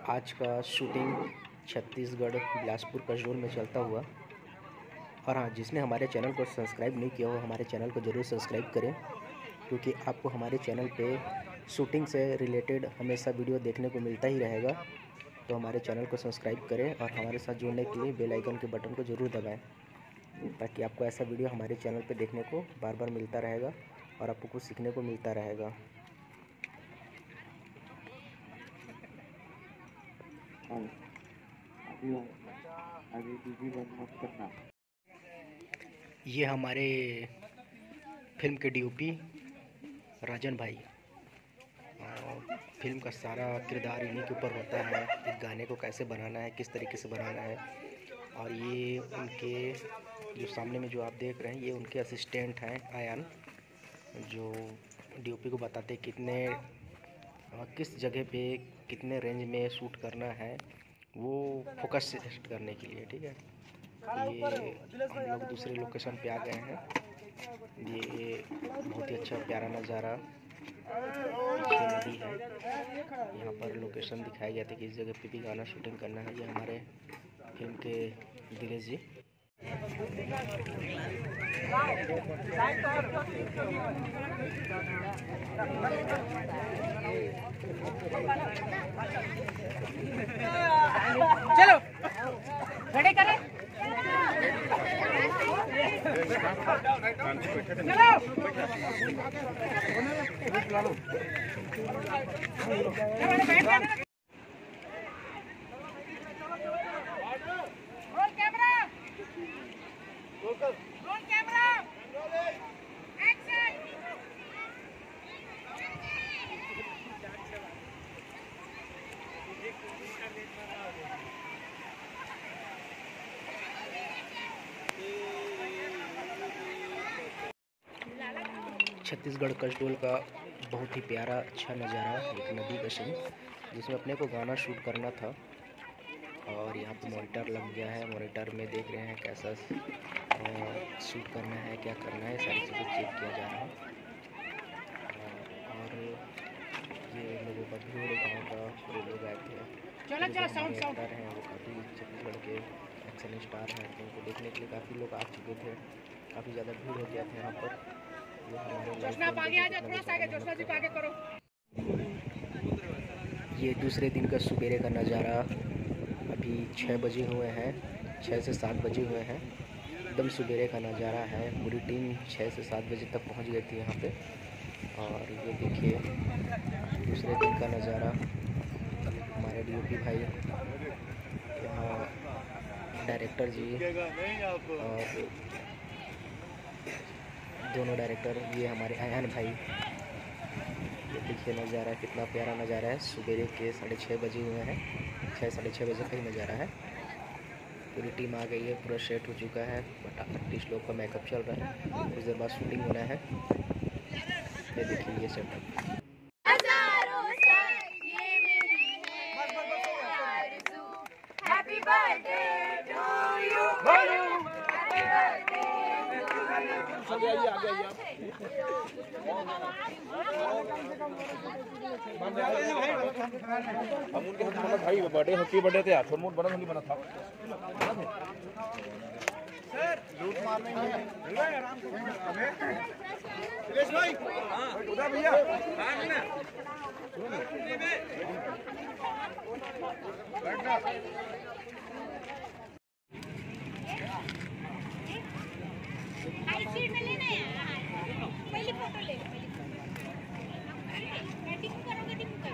आज का शूटिंग छत्तीसगढ़ बिलासपुर कसडोल में चलता हुआ। और हाँ, जिसने हमारे चैनल को सब्सक्राइब नहीं किया हो हमारे चैनल को ज़रूर सब्सक्राइब करें, क्योंकि आपको हमारे चैनल पे शूटिंग से रिलेटेड हमेशा वीडियो देखने को मिलता ही रहेगा। तो हमारे चैनल को सब्सक्राइब करें और हमारे साथ जुड़ने के लिए बेल आइकन के बटन को ज़रूर दबाएं, ताकि आपको ऐसा वीडियो हमारे चैनल पे देखने को बार बार मिलता रहेगा और आपको कुछ सीखने को मिलता रहेगा। ये हमारे फिल्म के डीओपी राजन भाई। फिल्म का सारा किरदार इन्हीं के ऊपर होता है, एक गाने को कैसे बनाना है, किस तरीके से बनाना है। और ये उनके जो सामने में जो आप देख रहे हैं, ये उनके असिस्टेंट हैं आयान, जो डीओपी को बताते कितने किस जगह पे कितने रेंज में शूट करना है, वो फोकस सेट करने के लिए। ठीक है, ये हम लोग दूसरे लोकेशन पे आ गए हैं। ये बहुत ही अच्छा प्यारा नज़ारा, पीछे नदी है, यहाँ पर लोकेशन दिखाया गया था कि इस जगह पे भी गाना शूटिंग करना है। ये हमारे फिल्म के दिनेश जी। चलो खड़े करें। Roll camera, roll camera, action. Chhattisgarh Kasdol का बहुत ही प्यारा अच्छा नज़ारा, एक नदी का सीन जिसमें अपने को गाना शूट करना था। और यहाँ पे मॉनिटर लग गया है, मॉनिटर में देख रहे हैं कैसा शूट करना है, क्या करना है, सारी चीज़ें चेक किया जा रहा है। और ये लोगों का भीड़, गाँव का पूरे लोग आए थे। एक्टर हैं वो काफ़ी छत्तीसगढ़ के एक्शन स्टार हैं, तो उनको देखने के लिए काफ़ी लोग आ चुके थे, काफ़ी ज़्यादा भीड़ हो गया था यहाँ पर। ये दूसरे दिन का सुबेरे का नज़ारा, अभी 6 बजे हुए हैं, 6 से 7 बजे हुए हैं, एकदम सुबेरे का नज़ारा है। पूरी टीम 6 से 7 बजे तक पहुंच गई थी यहाँ पे। और ये देखिए दूसरे दिन का नज़ारा, हमारे डीओपी भाई, यहाँ डायरेक्टर जी और दोनों डायरेक्टर, ये हमारे आयान भाई। ये देखिए नज़ारा, कितना प्यारा नज़ारा है। सुबेरे के 6:30 बजे हुए हैं, 6 साढ़े 6 बजे का ही नज़ारा है। पूरी टीम आ गई है, पूरा सेट हो चुका है, बट आर्टिस्ट लोग का मेकअप चल रहा है, कुछ देर बाद शूटिंग होना है। ये देखिए ये सेटअप। हम उनके मतलब भाई बर्थडे हैप्पी बर्थडे थे, छोट मोट बना नहीं बना था। सर लूट मारने है आराम से। दिनेश भाई हां उधर भैया हां ना बैठना। हाई सीट में लेना है, पहली फोटो ले लो। बैटिंग करोगे तुम का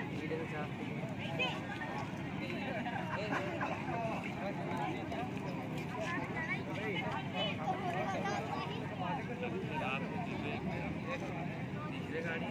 ऐसे गाड़ी